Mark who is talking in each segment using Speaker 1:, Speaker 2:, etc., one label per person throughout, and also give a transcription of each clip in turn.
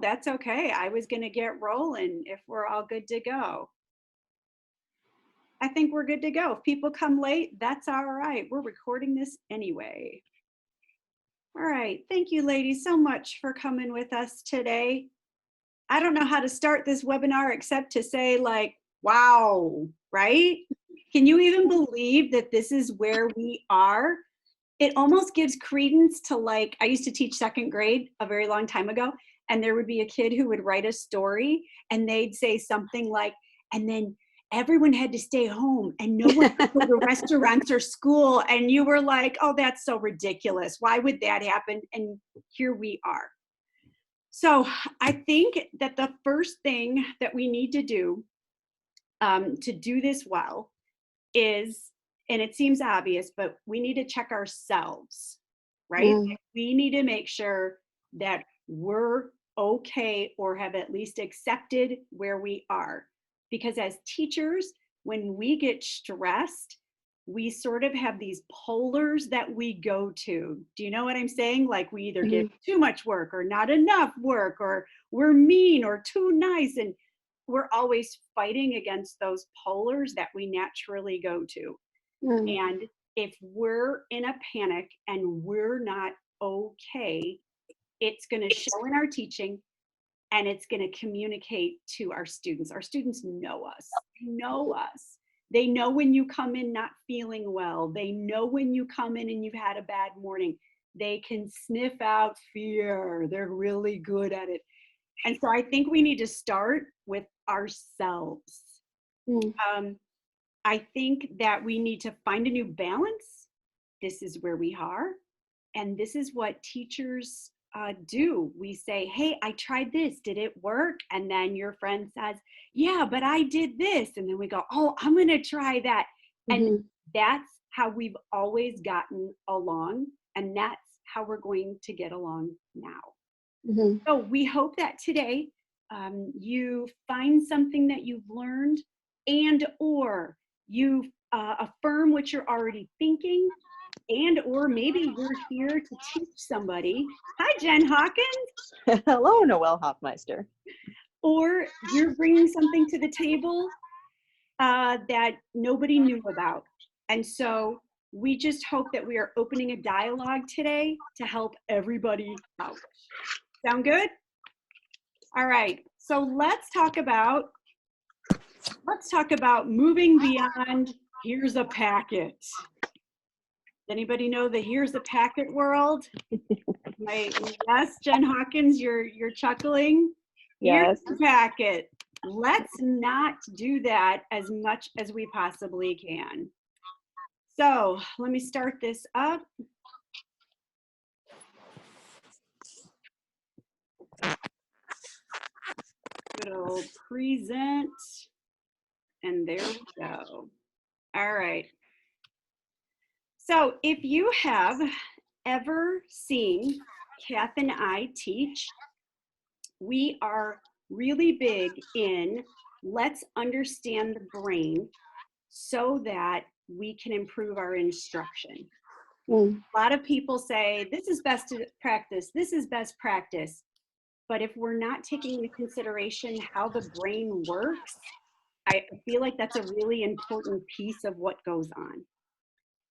Speaker 1: That's okay. I was going to get rolling if we're all good to go. I think we're good to go. If people come late, that's all right. We're recording this anyway. All right. Thank you, ladies, so much for coming with us today. I don't know how to start this webinar except to say, like, wow, right? Can you even believe that this is where we are? It almost gives credence to, like, I used to teach second grade a very long time ago, and there would be a kid who would write a story and they'd say something like, and then everyone had to stay home and no one could go to restaurants or school. And you were like, oh, that's so ridiculous. Why would that happen? And here we are. So I think that the first thing that we need to do this well is, and it seems obvious, but we need to check ourselves, right? We need to make sure that we're okay or have at least accepted where we are. Because as teachers, when we get stressed, we sort of have these polars that we go to. Do you know what I'm saying? Like we either get too much work or not enough work, or we're mean or too nice. And we're always fighting against those polars that we naturally go to. And if we're in a panic and we're not okay, it's going to show in our teaching and it's going to communicate to our students. Our students know us. They know us. They know when you come in not feeling well. They know when you come in and you've had a bad morning. They can sniff out fear. They're really good at it. And so I think we need to start with ourselves. I think that we need to find a new balance. This is where we are. And this is what teachers do. We say, hey, I tried this. Did it work? And then your friend says, yeah, but I did this. And then we go, oh, I'm going to try that. And that's how we've always gotten along. And that's how we're going to get along now. So we hope that today you find something that you've learned and or you affirm what you're already thinking, and or maybe you're here to teach somebody. Hi, Jen Hawkins.
Speaker 2: Hello, Noelle Hoffmeister.
Speaker 1: Or you're bringing something to the table that nobody knew about. And so we just hope that we are opening a dialogue today to help everybody out. Sound good? All right, so let's talk about moving beyond here's a packet. Anybody know the here's a packet world? Yes, Jen Hawkins, you're chuckling.
Speaker 2: Yes.
Speaker 1: Here's the packet. Let's not do that as much as we possibly can. So let me start this up. Good old present. And there we go. All right. So if you have ever seen Kath and I teach, we are really big in let's understand the brain so that we can improve our instruction. A lot of people say this is best practice, this is best practice. But if we're not taking into consideration how the brain works, I feel like that's a really important piece of what goes on.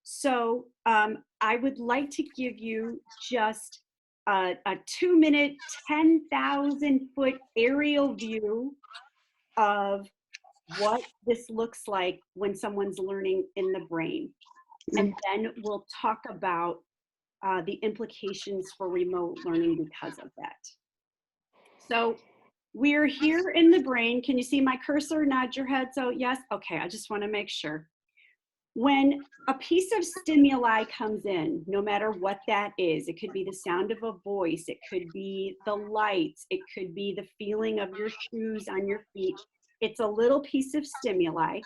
Speaker 1: So I would like to give you just a 2-minute, 10,000-foot aerial view of what this looks like when someone's learning in the brain. And then we'll talk about the implications for remote learning because of that. So we're here in the brain. Can you see my cursor? Nod your head. So yes, okay, I just want to make sure. When a piece of stimuli comes in, no matter what that is, it could be the sound of a voice, it could be the lights, it could be the feeling of your shoes on your feet. It's a little piece of stimuli,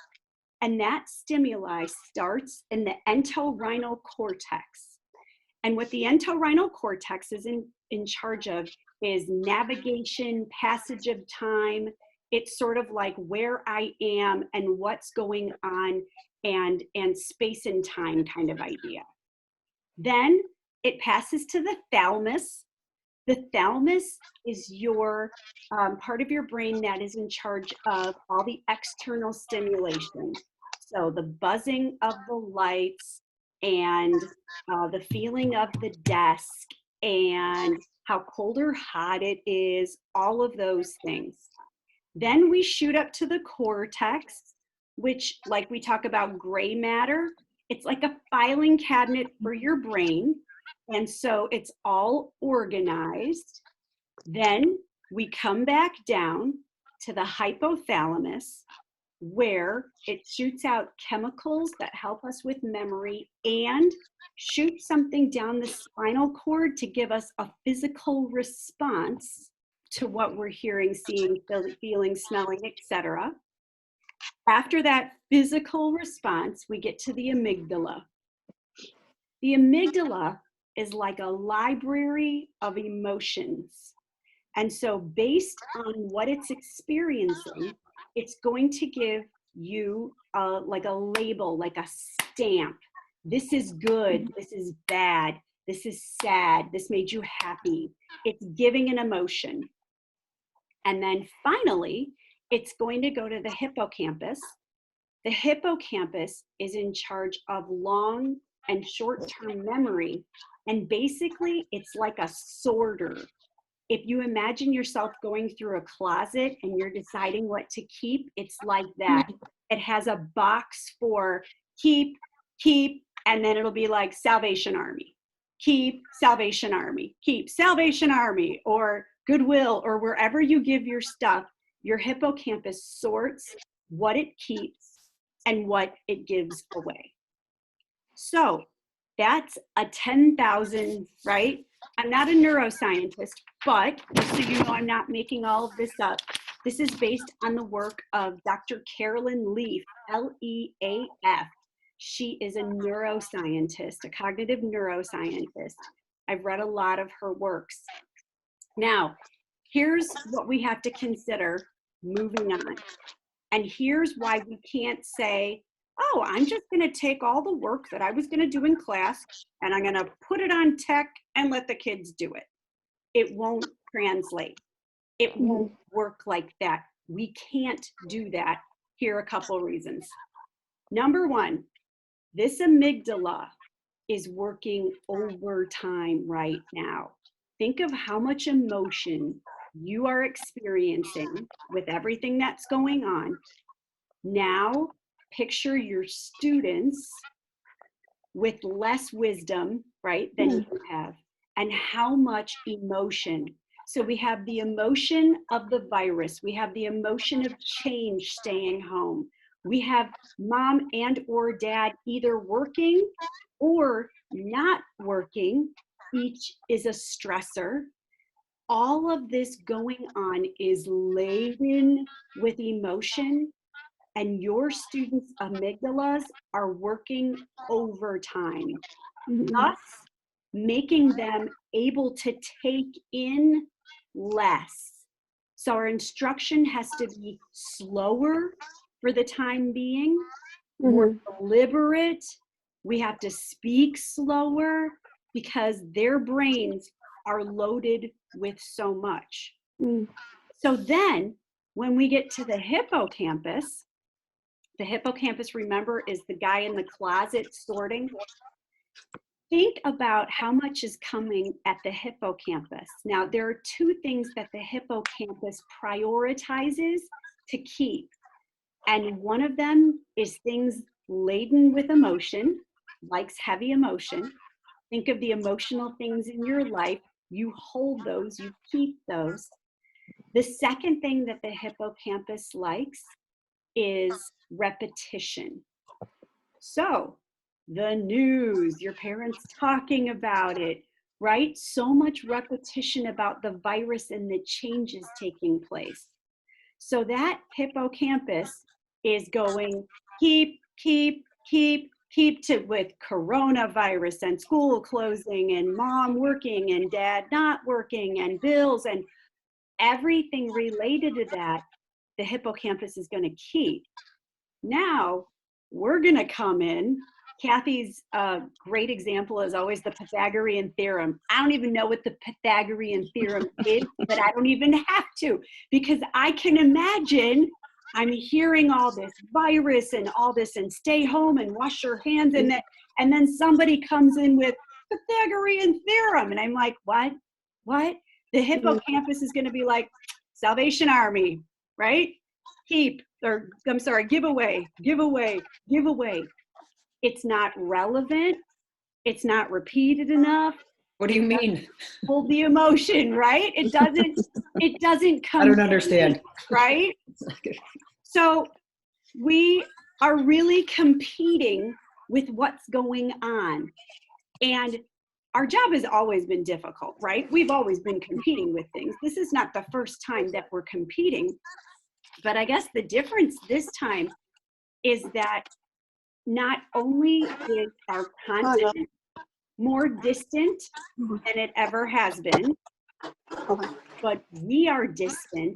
Speaker 1: and that stimuli starts in the entorhinal cortex. And what the entorhinal cortex is in charge of is navigation, passage of time. It's sort of like where I am and what's going on, and space and time kind of idea. Then it passes to the thalamus, The thalamus is your part of your brain that is in charge of all the external stimulation. So the buzzing of the lights and the feeling of the desk and how cold or hot it is, all of those things. Then we shoot up to the cortex, which, like we talk about gray matter, it's like a filing cabinet for your brain. And so it's all organized. Then we come back down to the hypothalamus, where it shoots out chemicals that help us with memory and shoots something down the spinal cord to give us a physical response to what we're hearing, seeing, feeling, smelling, etc. After that physical response, we get to the amygdala. The amygdala is like a library of emotions. And so based on what it's experiencing, it's going to give you like a label, like a stamp. This is good, this is bad, this is sad, this made you happy. It's giving an emotion. And then finally, it's going to go to the hippocampus. The hippocampus is in charge of long and short-term memory. And basically, it's like a sorter. If you imagine yourself going through a closet and you're deciding what to keep, it's like that. It has a box for keep, and then it'll be like Salvation Army. Keep, Salvation Army. Keep, Salvation Army, or Goodwill, or wherever you give your stuff, your hippocampus sorts what it keeps and what it gives away. So that's a 10,000, right? I'm not a neuroscientist, but just so you know, I'm not making all of this up. This is based on the work of Dr. Carolyn Leaf, L-E-A-F. She is a neuroscientist, a cognitive neuroscientist. I've read a lot of her works. Now, here's what we have to consider moving on. And here's why we can't say, oh, I'm just going to take all the work that I was going to do in class and I'm going to put it on tech and let the kids do it. It won't translate. It won't work like that. We can't do that. Here are a couple reasons. Number one, this amygdala is working overtime right now. Think of how much emotion you are experiencing with everything that's going on. Now, picture your students with less wisdom, right, than you have, and how much emotion. So we have the emotion of the virus. We have the emotion of change, staying home. We have mom and or dad either working or not working. Each is a stressor. All of this going on is laden with emotion, and your students' amygdalas are working overtime, thus making them able to take in less. So our instruction has to be slower for the time being, more deliberate. We have to speak slower because their brains are loaded with so much. So then when we get to the hippocampus, remember, is the guy in the closet sorting. Think about how much is coming at the hippocampus. Now, there are two things that the hippocampus prioritizes to keep. And one of them is things laden with emotion, likes heavy emotion. Think of the emotional things in your life. You hold those, you keep those. The second thing that the hippocampus likes is repetition. So the news, your parents talking about it, right? So much repetition about the virus and the changes taking place. So that hippocampus is going keep to with coronavirus and school closing and mom working and dad not working and bills and everything related to that, the hippocampus is going to keep. Now we're going to come in Kathy's great example is always the Pythagorean theorem. I don't even know what the Pythagorean theorem is, but I don't even have to, because I can imagine I'm hearing all this virus and all this and stay home and wash your hands, and then somebody comes in with Pythagorean theorem and I'm like, what? The hippocampus is going to be like, Salvation Army, right? Give away. It's not relevant. It's not repeated enough.
Speaker 3: What do you mean?
Speaker 1: Hold the emotion, right? It doesn't come.
Speaker 3: I don't understand.
Speaker 1: Right? So we are really competing with what's going on. And our job has always been difficult, right? We've always been competing with things. This is not the first time that we're competing. But I guess the difference this time is that not only is our content more distant than it ever has been, but we are distant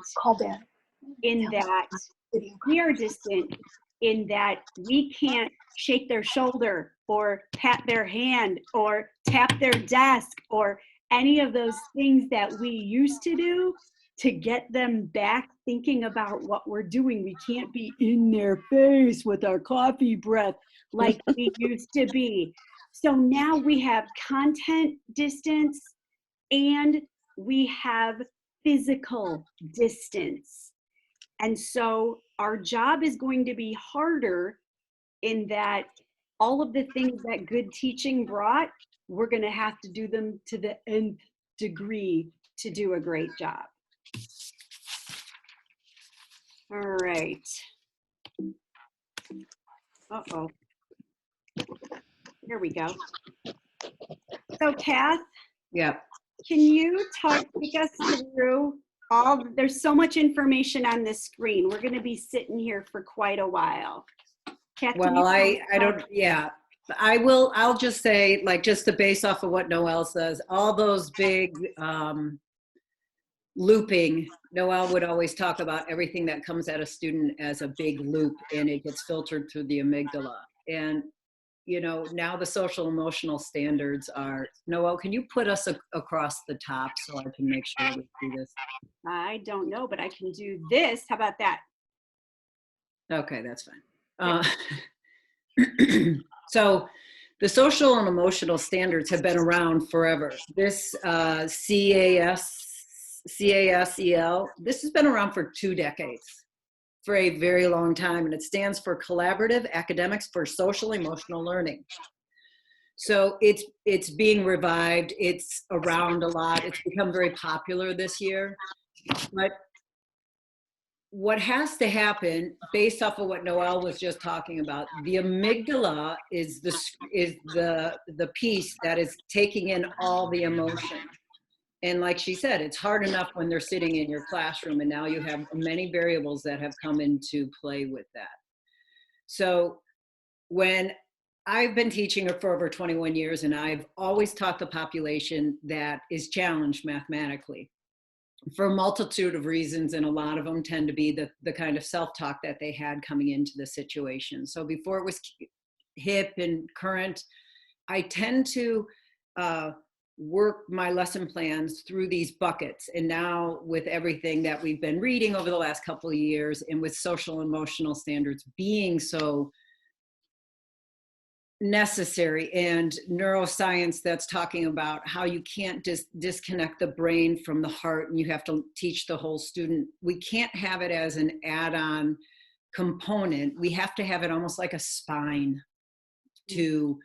Speaker 1: in that we can't shake their shoulder or pat their hand or tap their desk or any of those things that we used to do to get them back thinking about what we're doing. We can't be in their face with our coffee breath like we used to be. So now we have content distance and we have physical distance. And so our job is going to be harder in that all of the things that good teaching brought, we're going to have to do them to the nth degree to do a great job. All right. Uh-oh. Here we go. So Kath,
Speaker 3: Yeah.
Speaker 1: can you take us through there's so much information on this screen. We're going to be sitting here for quite a while. Kath,
Speaker 3: Well, I'll just say, like, just to base off of what Noelle says, all those big looping, Noelle would always talk about everything that comes at a student as a big loop, and it gets filtered through the amygdala. And, you know, now the social emotional standards are, Noelle, can you put us across the top so I can make sure we see this?
Speaker 1: I don't know, but I can do this. How about that?
Speaker 3: Okay, that's fine. So the social and emotional standards have been around forever. This CASEL, this has been around for 2 decades, for a very long time, and it stands for Collaborative Academics for Social Emotional Learning. So it's being revived. It's around a lot. It's become very popular this year. But what has to happen, based off of what Noelle was just talking about, the amygdala is the piece that is taking in all the emotion. And like she said, it's hard enough when they're sitting in your classroom, and now you have many variables that have come into play with that. So when I've been teaching for over 21 years, and I've always taught the population that is challenged mathematically for a multitude of reasons, and a lot of them tend to be the kind of self-talk that they had coming into the situation. So before it was hip and current, I tend to work my lesson plans through these buckets. And now with everything that we've been reading over the last couple of years, and with social emotional standards being so necessary, and neuroscience that's talking about how you can't disconnect the brain from the heart, and you have to teach the whole student. We can't have it as an add-on component. We have to have it almost like a spine to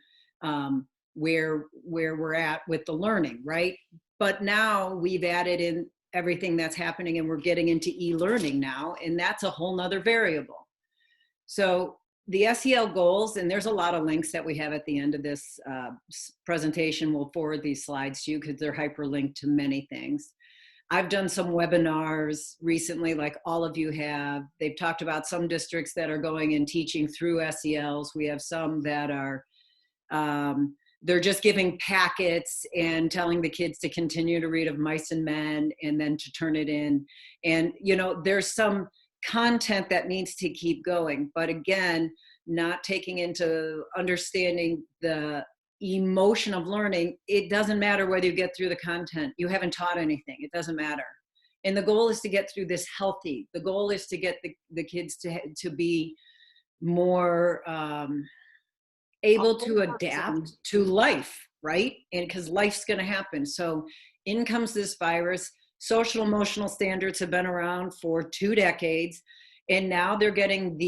Speaker 3: where we're at with the learning, right? But now we've added in everything that's happening, and we're getting into e-learning now, and that's a whole nother variable. So the SEL goals, and there's a lot of links that we have at the end of this presentation. We'll forward these slides to you because they're hyperlinked to many things. I've done some webinars recently, like all of you have. They've talked about some districts that are going and teaching through SELs. We have some that are, they're just giving packets and telling the kids to continue to read Of Mice and Men and then to turn it in. And, you know, there's some content that needs to keep going. But again, not taking into understanding the emotion of learning, it doesn't matter whether you get through the content. You haven't taught anything. It doesn't matter. And the goal is to get through this healthy. The goal is to get the kids to be more able to adapt to life, right? And because life's going to happen. So in comes this virus. Social emotional standards have been around for 2 decades. And now they're getting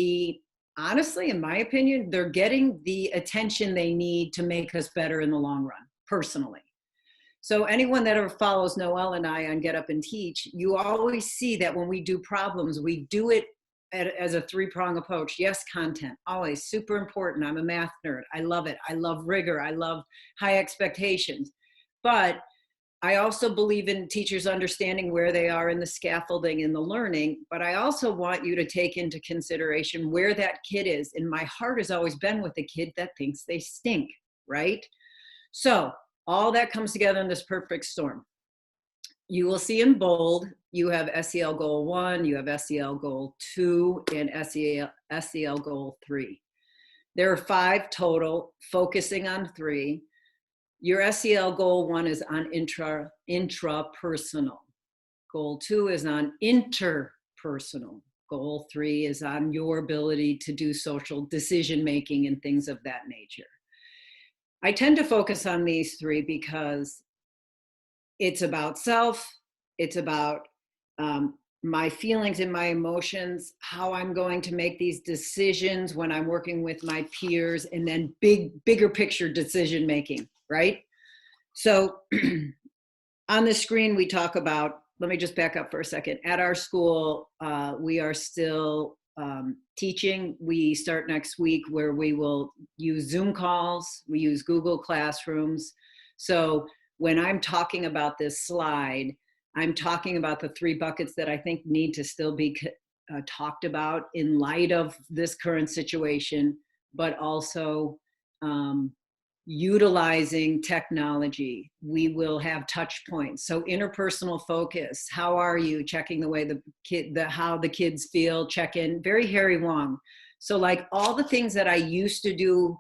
Speaker 3: honestly, in my opinion, they're getting the attention they need to make us better in the long run, personally. So anyone that ever follows Noelle and I on Get Up and Teach, you always see that when we do problems, we do it as a 3-prong approach. Yes, content, always super important. I'm a math nerd. I love it. I love rigor. I love high expectations. But I also believe in teachers understanding where they are in the scaffolding and the learning, but I also want you to take into consideration where that kid is. And my heart has always been with the kid that thinks they stink, right? So all that comes together in this perfect storm. You will see in bold, you have SEL goal 1, you have SEL goal 2, and SEL goal 3. There are 5 total, focusing on 3. Your SEL goal 1 is on intrapersonal. Goal 2 is on interpersonal. Goal 3 is on your ability to do social decision making and things of that nature. I tend to focus on these 3 because it's about self, it's about my feelings and my emotions, how I'm going to make these decisions when I'm working with my peers, and then bigger picture decision making, right? So on the screen, we talk about, let me just back up for a second. At our school, we are still teaching. We start next week where we will use Zoom calls. We use Google Classrooms. So when I'm talking about this slide, I'm talking about the 3 buckets that I think need to still be talked about in light of this current situation, but also utilizing technology. We will have touch points. So interpersonal focus. How are you? Checking the way how the kids feel, check in, very Harry Wong. So like all the things that I used to do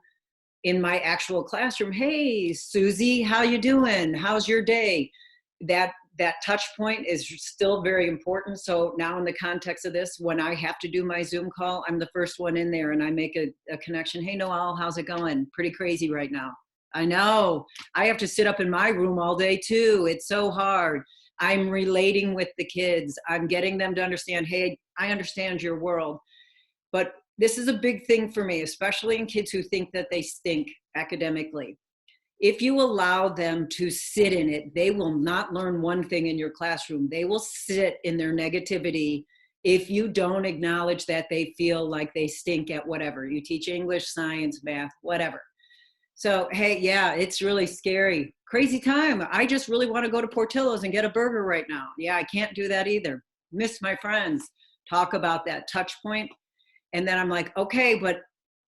Speaker 3: in my actual classroom. Hey, Susie, how you doing? How's your day? That touch point is still very important. So now in the context of this, when I have to do my Zoom call, I'm the first one in there and I make a connection. Hey, Noelle, how's it going? Pretty crazy right now. I know. I have to sit up in my room all day too. It's so hard. I'm relating with the kids. I'm getting them to understand, hey, I understand your world. But this is a big thing for me, especially in kids who think that they stink academically. If you allow them to sit in it, they will not learn one thing in your classroom. They will sit in their negativity if you don't acknowledge that they feel like they stink at whatever. You teach English, science, math, whatever. So, hey, yeah, it's really scary. Crazy time. I just really want to go to Portillo's and get a burger right now. Yeah, I can't do that either. Miss my friends. Talk about that touch point. And then I'm like, okay, but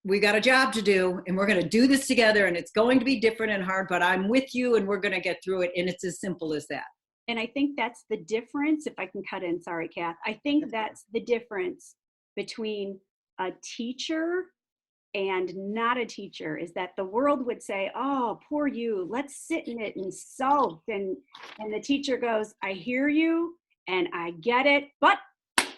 Speaker 3: we got a job to do and we're going to do this together and it's going to be different and hard, but I'm with you and we're going to get through it. And it's as simple as that.
Speaker 1: And I think that's the difference, if I can cut in, sorry, Kath. I think that's the difference between a teacher and not a teacher, is that the world would say, oh, poor you, let's sit in it and sulk. And the teacher goes, I hear you and I get it, but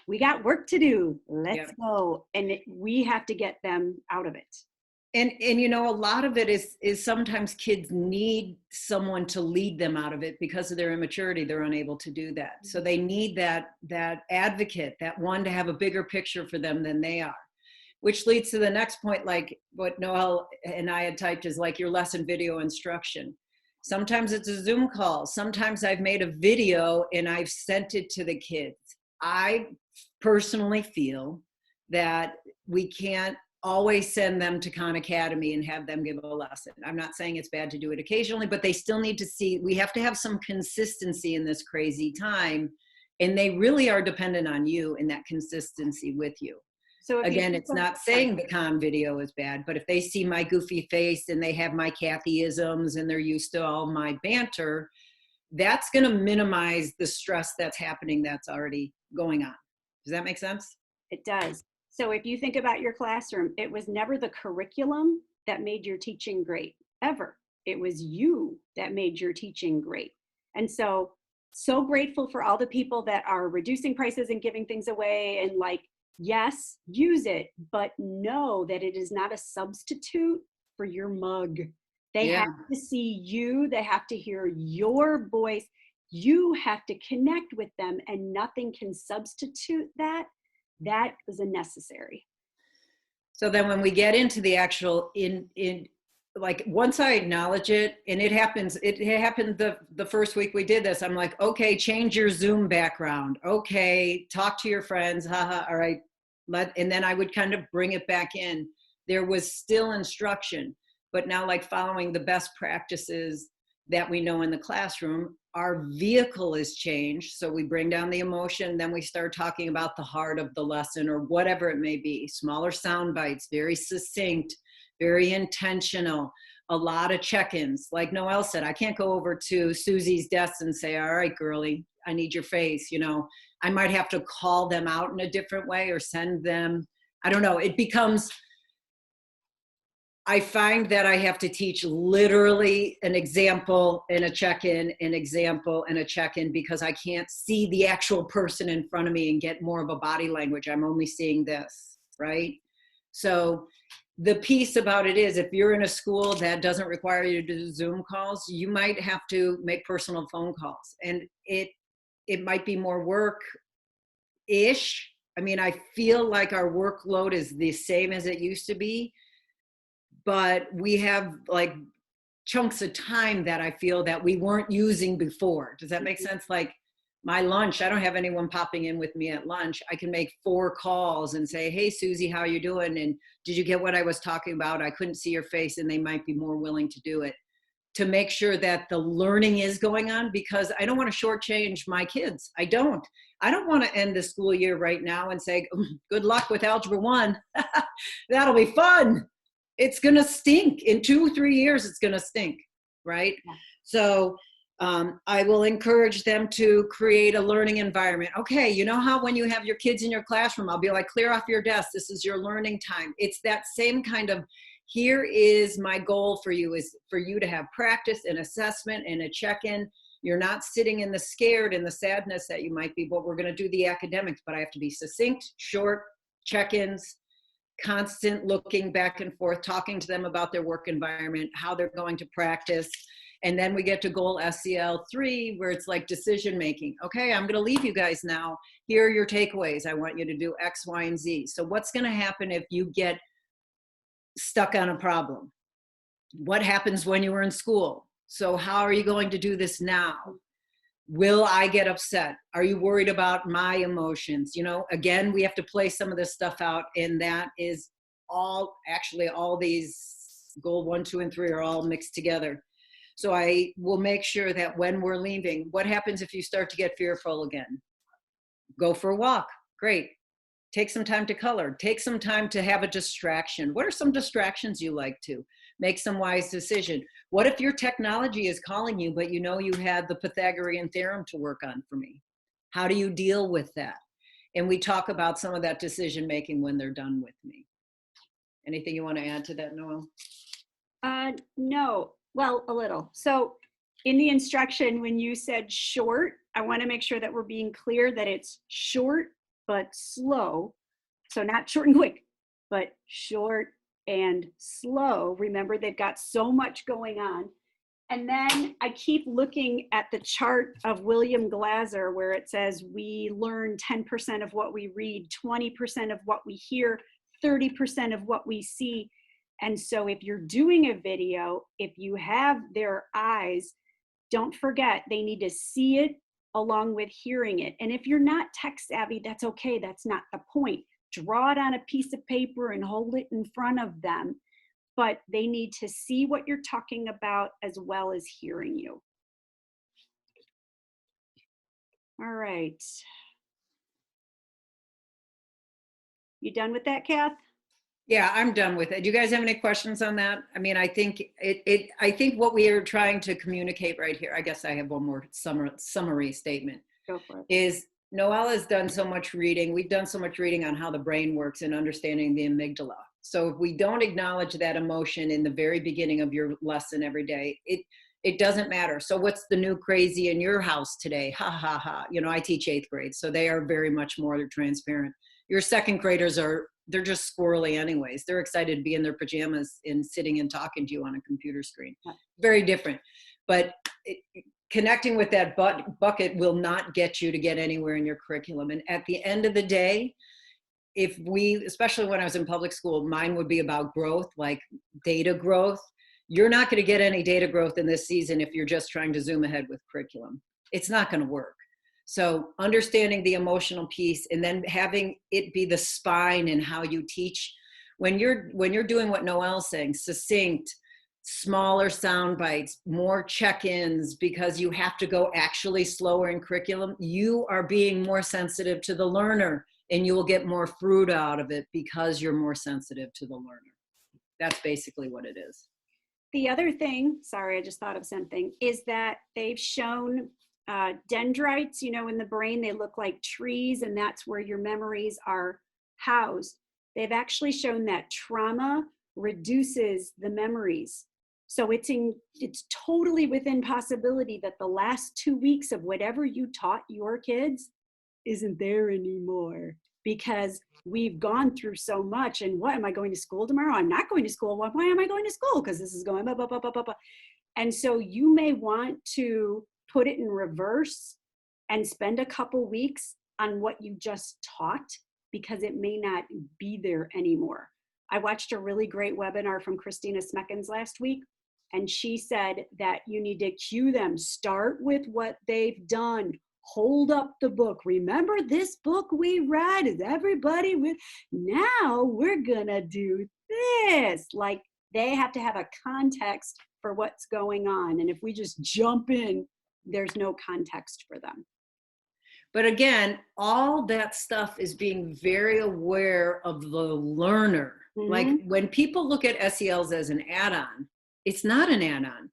Speaker 1: we got work to do. Let's go. And we have to get them out of it.
Speaker 3: And you know, a lot of it is sometimes kids need someone to lead them out of it because of their immaturity. They're unable to do that. So they need that advocate, that one to have a bigger picture for them than they are, which leads to the next point, like what Noelle and I had typed is like your lesson video instruction. Sometimes it's a Zoom call. Sometimes I've made a video and I've sent it to the kids. I personally feel that we can't always send them to Khan Academy and have them give a lesson. I'm not saying it's bad to do it occasionally, but they still need to see, we have to have some consistency in this crazy time. And they really are dependent on you and that consistency with you. So again, it's not saying the Khan video is bad, but if they see my goofy face and they have my Kathyisms and they're used to all my banter, that's going to minimize the stress that's happening that's already going on. Does that make sense?
Speaker 1: It does. So if you think about your classroom, it was never the curriculum that made your teaching great, ever. It was you that made your teaching great. And so grateful for all the people that are reducing prices and giving things away, and like, yes, use it, but know that it is not a substitute for your mug. They
Speaker 3: Yeah.
Speaker 1: have to see you, they have to hear your voice. You have to connect with them, and nothing can substitute that. That is a necessary.
Speaker 3: So then when we get into the actual like, once I acknowledge it, and it happened the first week we did this, I'm like, okay, change your Zoom background. Okay, talk to your friends. Haha. All right. And then I would kind of bring it back in. There was still instruction, but now, like, following the best practices that we know in the classroom, our vehicle is changed. So we bring down the emotion, then we start talking about the heart of the lesson or whatever it may be. Smaller sound bites, very succinct, very intentional, a lot of check-ins. Like Noelle said, I can't go over to Susie's desk and say, all right, girlie, I need your face. You know, I might have to call them out in a different way or send them, I don't know. It becomes, I find that I have to teach literally an example and a check-in, an example and a check-in, because I can't see the actual person in front of me and get more of a body language. I'm only seeing this, right? So the piece about it is, if you're in a school that doesn't require you to do Zoom calls, you might have to make personal phone calls, and it might be more work-ish. I mean, I feel like our workload is the same as it used to be, but we have like chunks of time that I feel that we weren't using before. Does that make sense? Like my lunch, I don't have anyone popping in with me at lunch. I can make 4 calls and say, hey, Susie, how you doing? And did you get what I was talking about? I couldn't see your face, and they might be more willing to do it, to make sure that the learning is going on, because I don't want to shortchange my kids. I don't want to end the school year right now and say, good luck with Algebra 1. That'll be fun. It's going to stink. In 2-3 years, it's going to stink, right? Yeah. So I will encourage them to create a learning environment. Okay, you know how when you have your kids in your classroom, I'll be like, clear off your desk. This is your learning time. It's that same kind of, here is my goal for you, is for you to have practice and assessment and a check-in. You're not sitting in the scared and the sadness that you might be, but we're going to do the academics, but I have to be succinct, short, check-ins, constant looking back and forth, talking to them about their work environment, how they're going to practice. And then we get to goal SEL 3, where it's like decision making. Okay, I'm going to leave you guys now. Here are your takeaways. I want you to do X, Y, and Z. So what's going to happen if you get stuck on a problem? What happens when you were in school? So how are you going to do this now? Will I get upset? Are you worried about my emotions? You know, again, we have to play some of this stuff out, and that is all these goal 1, 2, and 3 are all mixed together. So I will make sure that when we're leaving, what happens if you start to get fearful again? Go for a walk. Great. Take some time to color. Take some time to have a distraction. What are some distractions you like to? Make some wise decision. What if your technology is calling you, but you know you had the Pythagorean theorem to work on for me? How do you deal with that? And we talk about some of that decision making when they're done with me. Anything you want to add to that, Noelle?
Speaker 1: No, well, a little. So in the instruction, when you said short, I want to make sure that we're being clear that it's short but slow. So not short and quick, but short and slow. Remember, they've got so much going on. And then I keep looking at the chart of William Glasser, where it says we learn 10% of what we read, 20% of what we hear, 30% of what we see. And so if you're doing a video, if you have their eyes, don't forget they need to see it along with hearing it. And if you're not tech savvy, that's okay. That's not the point. Draw it on a piece of paper and hold it in front of them. But they need to see what you're talking about as well as hearing you. All right. You done with that, Kath?
Speaker 3: Yeah, I'm done with it. Do you guys have any questions on that? I mean, I think I think what we are trying to communicate right here, I guess I have one more summary statement.
Speaker 1: Go for it.
Speaker 3: Is Noelle has done so much reading. We've done so much reading on how the brain works and understanding the amygdala. So if we don't acknowledge that emotion in the very beginning of your lesson every day, it doesn't matter. So what's the new crazy in your house today? Ha ha ha. You know, I teach 8th grade, so they are very much more transparent. Your 2nd graders they're just squirrely anyways. They're excited to be in their pajamas and sitting and talking to you on a computer screen. Very different. But connecting with that bucket will not get you to get anywhere in your curriculum. And at the end of the day, if we, especially when I was in public school, mine would be about growth, like data growth. You're not going to get any data growth in this season if you're just trying to zoom ahead with curriculum. It's not going to work. So understanding the emotional piece and then having it be the spine in how you teach. When you're doing what Noelle's saying, succinct, smaller sound bites, more check-ins, because you have to go actually slower in curriculum, you are being more sensitive to the learner and you will get more fruit out of it because you're more sensitive to the learner. That's basically what it is.
Speaker 1: The other thing, sorry, I just thought of something, is that they've shown dendrites, you know, in the brain, they look like trees, and that's where your memories are housed. They've actually shown that trauma reduces the memories. So it's totally within possibility that the last 2 weeks of whatever you taught your kids isn't there anymore, because we've gone through so much. And what, am I going to school tomorrow? I'm not going to school. Why am I going to school? Because this is going blah, blah, blah, blah, blah, blah. And so you may want to put it in reverse and spend a couple weeks on what you just taught, because it may not be there anymore. I watched a really great webinar from Christina Smeckens last week, and she said that you need to cue them. Start with what they've done. Hold up the book. Remember this book we read? Is everybody with? Now we're gonna do this. Like, they have to have a context for what's going on. And if we just jump in, there's no context for them.
Speaker 3: But again, all that stuff is being very aware of the learner. Mm-hmm. Like when people look at SELs as an add-on, it's not an add-on.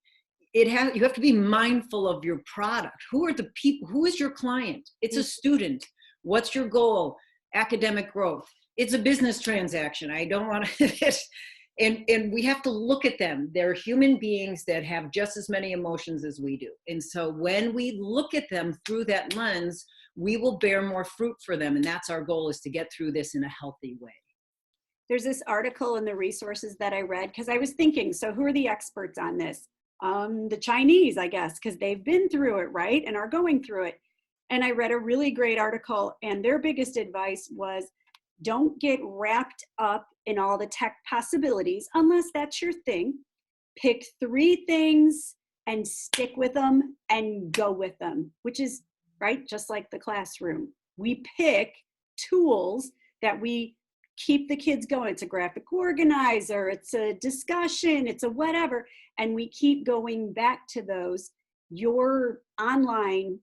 Speaker 3: You have to be mindful of your product. Who are the people? Who is your client? It's a student. What's your goal? Academic growth. It's a business transaction. I don't want to, and we have to look at them. They're human beings that have just as many emotions as we do. And so when we look at them through that lens, we will bear more fruit for them. And that's our goal, is to get through this in a healthy way.
Speaker 1: There's this article in the resources that I read, because I was thinking, so who are the experts on this? The Chinese, I guess, because they've been through it, right? And are going through it. And I read a really great article, and their biggest advice was, don't get wrapped up in all the tech possibilities unless that's your thing. Pick 3 things and stick with them and go with them, which is, right, just like the classroom. We pick tools that we keep the kids going. It's a graphic organizer, it's a discussion, it's a whatever, and we keep going back to those. Your online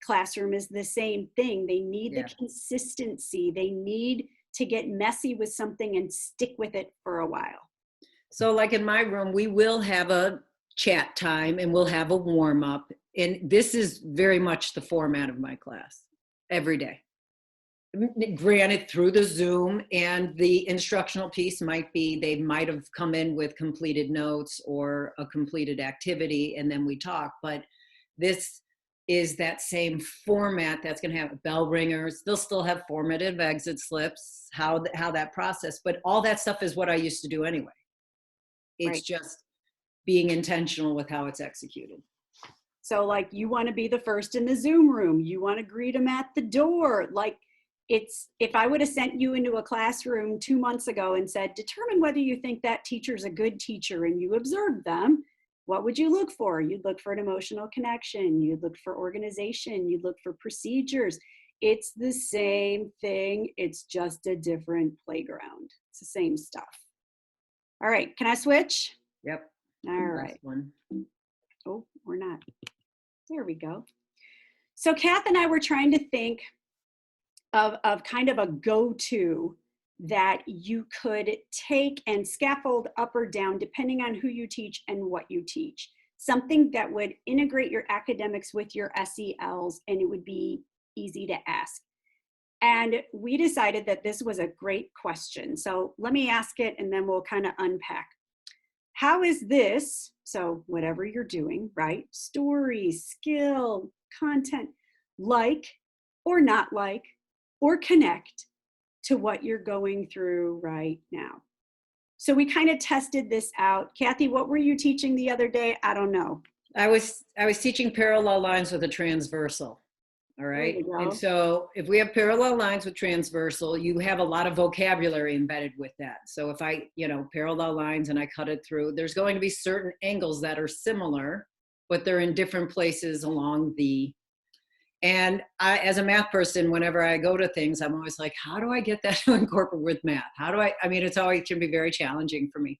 Speaker 1: classroom is the same thing. They need the consistency. They need to get messy with something and stick with it for a while.
Speaker 3: So like in my room, we will have a chat time and we'll have a warm up. And this is very much the format of my class every day. Granted, through the Zoom, and the instructional piece might be, they might have come in with completed notes or a completed activity, and then we talk. But this is that same format that's going to have bell ringers. They'll still have formative exit slips, how that process, but all that stuff is what I used to do anyway. It's just being intentional with how it's executed.
Speaker 1: So like, you want to be the first in the Zoom room. You want to greet them at the door. Like, if I would have sent you into a classroom 2 months ago and said, determine whether you think that teacher's a good teacher, and you observed them, what would you look for? You'd look for an emotional connection. You'd look for organization. You'd look for procedures. It's the same thing. It's just a different playground. It's the same stuff. All right, can I switch?
Speaker 3: Yep.
Speaker 1: All right. Oh, we're not. There we go. So Kath and I were trying to think of kind of a go-to that you could take and scaffold up or down depending on who you teach and what you teach. Something that would integrate your academics with your SELs, and it would be easy to ask. And we decided that this was a great question. So let me ask it and then we'll kind of unpack. How is this, so whatever you're doing, right? Story, skill, content, like or not like, or connect to what you're going through right now. So we kind of tested this out. Kathy, what were you teaching the other day? I don't know.
Speaker 3: I was teaching parallel lines with a transversal. All right.
Speaker 1: There you go.
Speaker 3: And so if we have parallel lines with transversal, you have a lot of vocabulary embedded with that. So if I, parallel lines and I cut it through, there's going to be certain angles that are similar, but they're in different places along the, and I, as a math person, whenever I go to things, I'm always like, how do I get that to incorporate with math? How do I mean, it's always can be very challenging for me.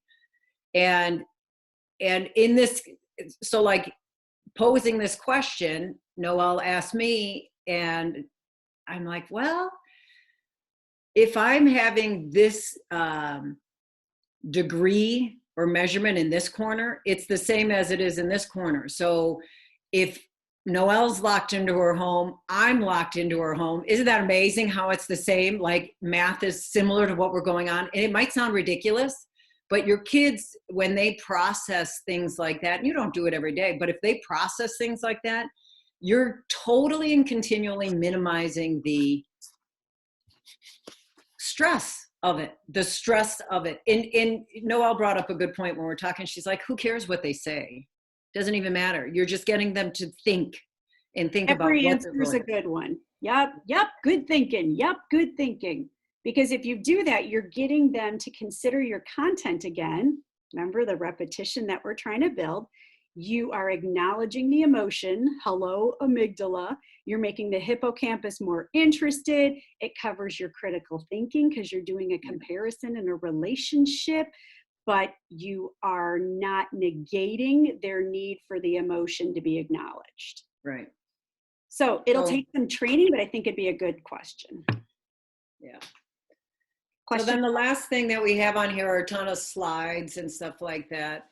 Speaker 3: And in this, so like posing this question, Noelle asked me, and I'm like, well, if I'm having this degree or measurement in this corner, it's the same as it is in this corner. So if Noelle's locked into her home, I'm locked into her home. Isn't that amazing how it's the same? Like math is similar to what we're going on. And it might sound ridiculous, but your kids, when they process things like that, and you don't do it every day, but if they process things like that, you're totally and continually minimizing the stress of it, And Noelle brought up a good point when we're talking. She's like, who cares what they say? Doesn't even matter. You're just getting them to think and think about
Speaker 1: Every
Speaker 3: what
Speaker 1: answer is a good one. Yep, good thinking. Yep, good thinking. Because if you do that, you're getting them to consider your content again. Remember the repetition that we're trying to build. You are acknowledging the emotion. Hello, amygdala. You're making the hippocampus more interested. It covers your critical thinking because you're doing a comparison in a relationship, but you are not negating their need for the emotion to be acknowledged.
Speaker 3: Right.
Speaker 1: So it'll take some training, but I think it'd be a good question.
Speaker 3: Yeah.
Speaker 1: Question.
Speaker 3: So then the last thing that we have on here are a ton of slides and stuff like that.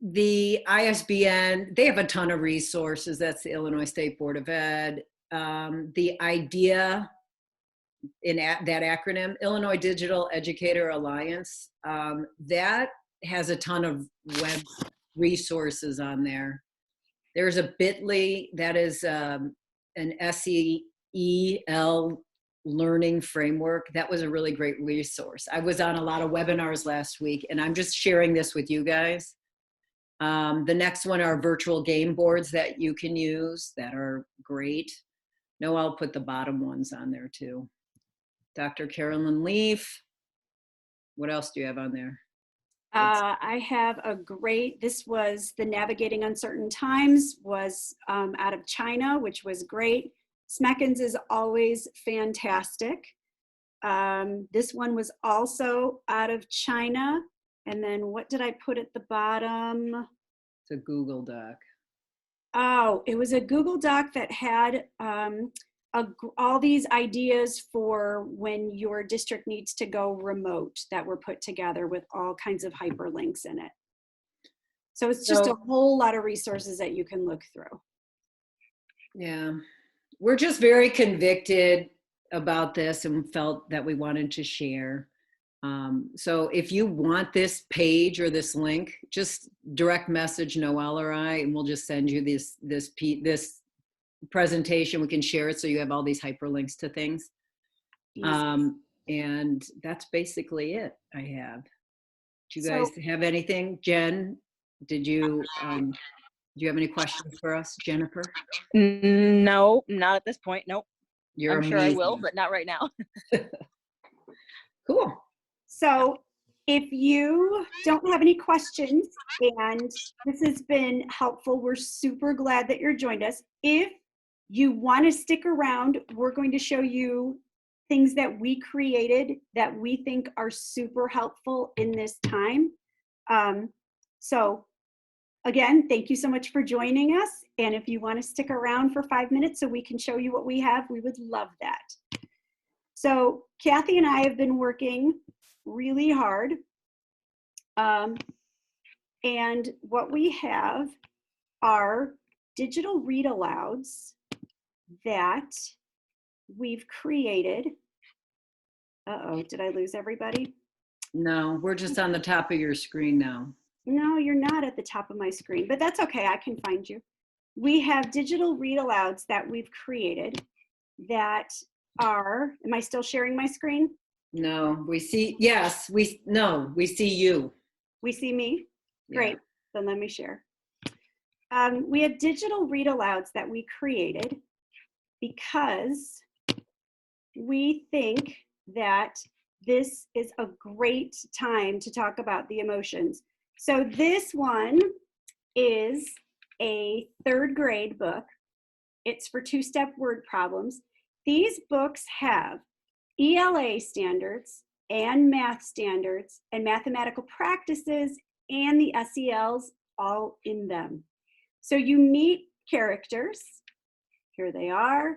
Speaker 3: The ISBN, they have a ton of resources. That's the Illinois State Board of Ed. The IDEA, in that acronym, Illinois Digital Educator Alliance, that has a ton of web resources on there. There's a bit.ly that is an SEL learning framework. That was a really great resource. I was on a lot of webinars last week, and I'm just sharing this with you guys. The next one are virtual game boards that you can use that are great. No, I'll put the bottom ones on there too. Dr. Carolyn Leaf. What else do you have on there?
Speaker 1: I have a great, this was the Navigating Uncertain Times, was out of China, which was great. Smeckens is always fantastic. This one was also out of China. And then what did I put at the bottom?
Speaker 3: It's a Google Doc.
Speaker 1: Oh, it was a Google Doc that had all these ideas for when your district needs to go remote that were put together with all kinds of hyperlinks in it. So it's just a whole lot of resources that you can look through.
Speaker 3: Yeah, we're just very convicted about this and felt that we wanted to share. So if you want this page or this link, just direct message Noelle or I, and we'll just send you this presentation. We can share it so you have all these hyperlinks to things. And that's basically it I have. Do you guys have anything? Jen, do you have any questions for us, Jennifer?
Speaker 2: No, not at this point. Nope.
Speaker 3: I'm
Speaker 2: sure I will, but not right now.
Speaker 3: Cool.
Speaker 1: So if you don't have any questions and this has been helpful, we're super glad that you're joined us. If you want to stick around, we're going to show you things that we created that we think are super helpful in this time. So again, thank you so much for joining us. And if you want to stick around for 5 minutes so we can show you what we have, we would love that. So Kathy and I have been working really hard. And what we have are digital read-alouds that we've created. Uh-oh, did I lose everybody?
Speaker 3: No, we're just on the top of your screen now.
Speaker 1: No, you're not at the top of my screen, but that's okay. I can find you. We have digital read-alouds that we've created that are, am I still sharing my screen?
Speaker 3: No, we see, yes, we see you.
Speaker 1: We see me?
Speaker 3: Yeah.
Speaker 1: Great, then let me share. We have digital read-alouds that we created because we think that this is a great time to talk about the emotions. So this one is a 3rd grade book. It's for 2-step word problems. These books have ELA standards and math standards and mathematical practices and the SELs all in them. So you meet characters. Here they are.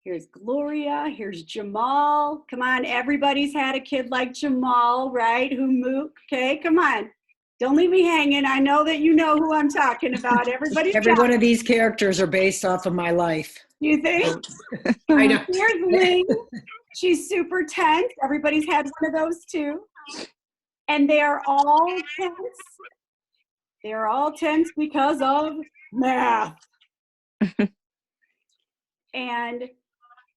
Speaker 1: Here's Gloria, here's Jamal. Come on, everybody's had a kid like Jamal, right? Who moved, okay, come on. Don't leave me hanging. I know that you know who I'm talking about. Every
Speaker 3: one of these characters are based off of my life.
Speaker 1: You think?
Speaker 3: I know.
Speaker 1: Here's Ling. She's super tense. Everybody's had one of those too. And they are all tense. They're all tense because of math. And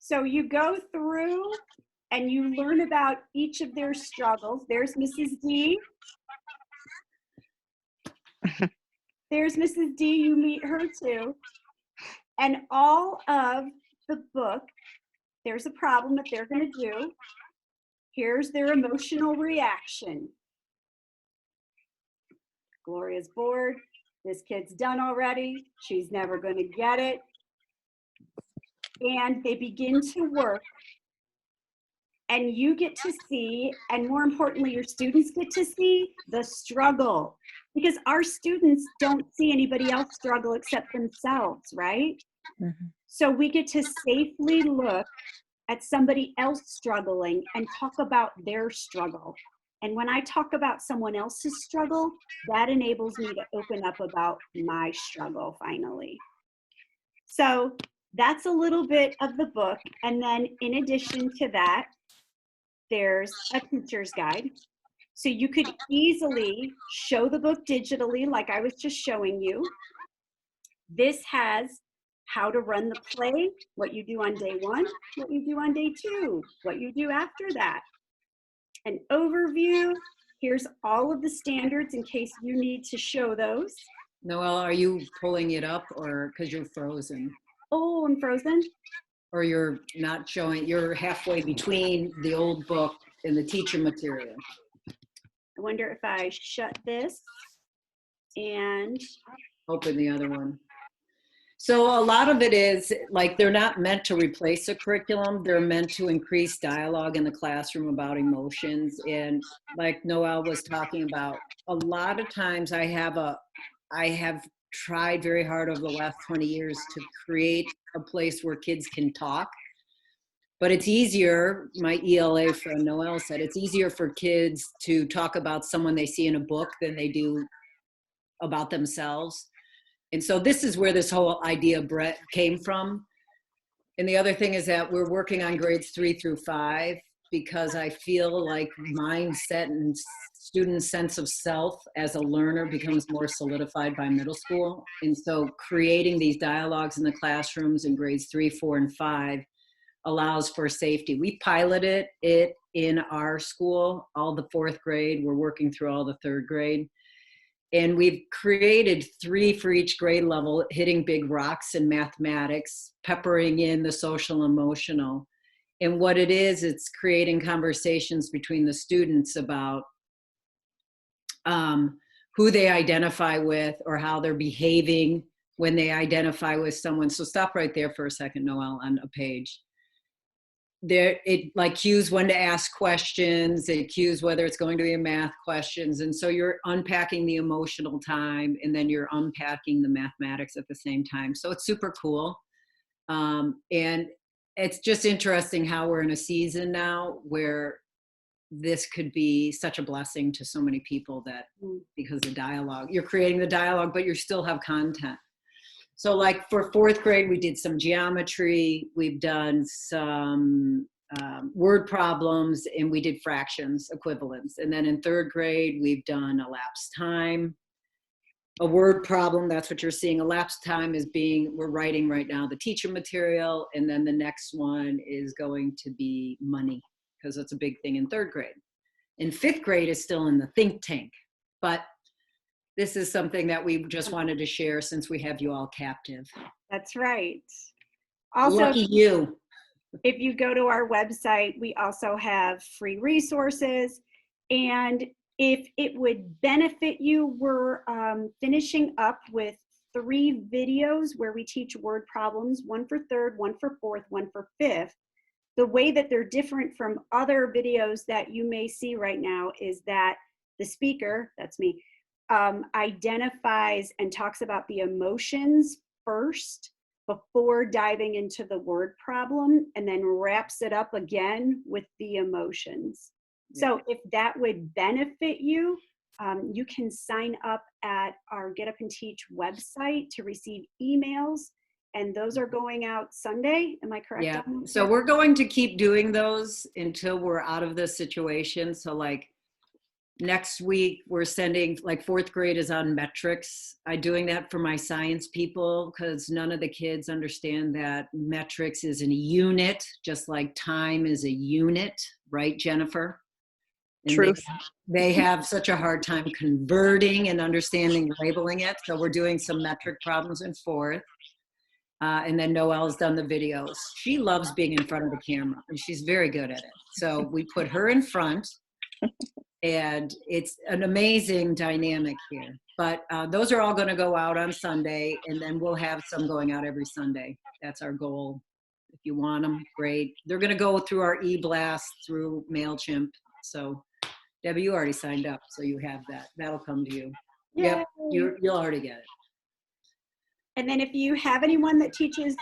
Speaker 1: so you go through and you learn about each of their struggles. There's Mrs. D. There's Mrs. D. You meet her too. And all of the book, there's a problem that they're going to do. Here's their emotional reaction. Gloria's bored. This kid's done already. She's never going to get it. And they begin to work. And you get to see, and more importantly, your students get to see the struggle. Because our students don't see anybody else struggle except themselves, right?
Speaker 2: Mm-hmm.
Speaker 1: So we get to safely look at somebody else struggling and talk about their struggle. And when I talk about someone else's struggle, that enables me to open up about my struggle finally. So that's a little bit of the book. And then in addition to that, there's a teacher's guide. So you could easily show the book digitally like I was just showing you. This has how to run the play, what you do on day 1, what you do on day 2, what you do after that. An overview. Here's all of the standards in case you need to show those.
Speaker 3: Noelle, are you pulling it up or because you're frozen?
Speaker 1: Oh, I'm frozen.
Speaker 3: Or you're not showing, you're halfway between the old book and the teacher material.
Speaker 1: I wonder if I shut this and
Speaker 3: Open the other one. So a lot of it is like they're not meant to replace a curriculum. They're meant to increase dialogue in the classroom about emotions. And like Noelle was talking about, a lot of times I have tried very hard over the last 20 years to create a place where kids can talk. But it's easier, my ELA friend Noelle said, it's easier for kids to talk about someone they see in a book than they do about themselves. And so this is where this whole idea, Brett, came from. And the other thing is that we're working on grades 3 through 5 because I feel like mindset and student sense of self as a learner becomes more solidified by middle school. And so creating these dialogues in the classrooms in grades 3, 4, and 5 allows for safety. We piloted it in our school, all the 4th grade. We're working through all the 3rd grade. And we've created 3 for each grade level, hitting big rocks in mathematics, peppering in the social emotional. And what it is, it's creating conversations between the students about who they identify with or how they're behaving when they identify with someone. So stop right there for a second, Noelle, on a page. There, it like cues when to ask questions, it cues whether it's going to be a math questions. And so you're unpacking the emotional time and then you're unpacking the mathematics at the same time. So it's super cool. And it's just interesting how we're in a season now where this could be such a blessing to so many people that because the dialogue, you're creating the dialogue, but you still have content. So like for fourth grade, we did some geometry, we've done some word problems, and we did fractions, equivalents. And then in third grade, we've done elapsed time, a word problem. That's what you're seeing. Elapsed time is we're writing right now the teacher material. And then the next one is going to be money, because it's a big thing in third grade. In fifth grade is still in the think tank, but this is something that we just wanted to share since we have you all captive.
Speaker 1: That's right. Also,
Speaker 3: Lucky you.
Speaker 1: if you go to our website, we also have free resources. And if it would benefit you, we're finishing up with 3 videos where we teach word problems, 1 for third, 1 for fourth, 1 for fifth. The way that they're different from other videos that you may see right now is that the speaker, that's me, identifies and talks about the emotions first before diving into the word problem, and then wraps it up again with the emotions. So if that would benefit you, you can sign up at our Get Up and Teach website to receive emails, and those are going out Sunday. Am I correct?
Speaker 3: Yeah, so we're going to keep doing those until we're out of this situation. So like next week, we're sending, like fourth grade is on metrics. I'm doing that for my science people because none of the kids understand that metrics is a unit, just like time is a unit, right, Jennifer? And
Speaker 2: Truth.
Speaker 3: They have such a hard time converting and understanding labeling it. So we're doing some metric problems in fourth. And then Noelle's done the videos. She loves being in front of the camera and she's very good at it. So we put her in front and it's an amazing dynamic here. But those are all going to go out on Sunday, and then we'll have some going out every Sunday. That's our goal. If you want them, great. They're going to go through our e-blast through MailChimp. So Debbie, you already signed up, so you have that. That'll come to you.
Speaker 1: Yay.
Speaker 3: Yep, you'll already get it.
Speaker 1: And then if you have anyone that teaches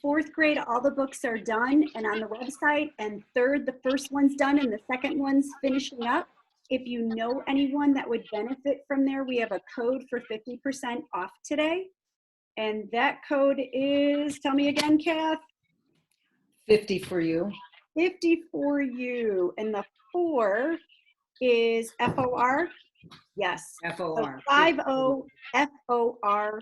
Speaker 1: fourth grade, all the books are done and on the website, and third, the first one's done and the second one's finishing up. If you know anyone that would benefit from there, we have a code for 50% off today. And that code is, tell me again, Kath.
Speaker 3: 50 for you.
Speaker 1: 50 for you. And the 4 is FOR. Yes.
Speaker 3: FOR.
Speaker 1: 50 FORYOU.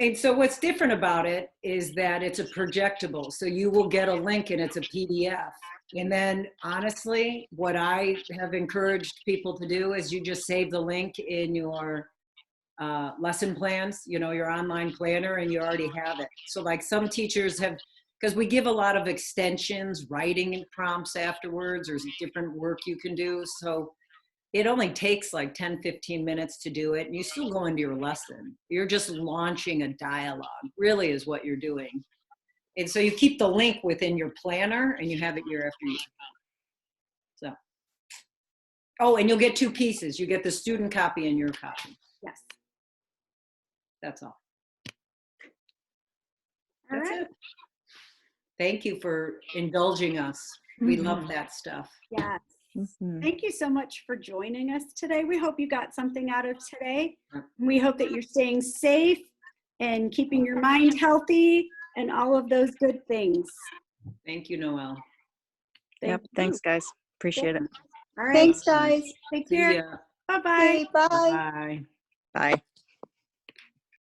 Speaker 3: And so what's different about it is that it's a projectable. So you will get a link and it's a PDF. And then honestly, what I have encouraged people to do is you just save the link in your lesson plans, you know, your online planner, and you already have it. So like some teachers have, because we give a lot of extensions, writing prompts afterwards, there's different work you can do. So it only takes like 10, 15 minutes to do it, and you still go into your lesson. You're just launching a dialogue, really is what you're doing. And so you keep the link within your planner and you have it year after year. So, oh, and you'll get 2 pieces. You get the student copy and your copy.
Speaker 1: Yes.
Speaker 3: That's all.
Speaker 1: All
Speaker 3: That's
Speaker 1: right.
Speaker 3: it. Thank you for indulging us. We love that stuff.
Speaker 1: Yes.
Speaker 2: Mhm.
Speaker 1: Thank you so much for joining us today. We hope you got something out of today. We hope that you're staying safe and keeping your mind healthy and all of those good things.
Speaker 3: Thank you, Noelle.
Speaker 2: Yep. Thanks, guys. Appreciate it.
Speaker 1: All right.
Speaker 4: Thanks, guys.
Speaker 1: Take
Speaker 3: See
Speaker 1: care.
Speaker 3: ya.
Speaker 1: Bye-bye.
Speaker 4: Okay, bye.
Speaker 3: Bye.
Speaker 2: Bye.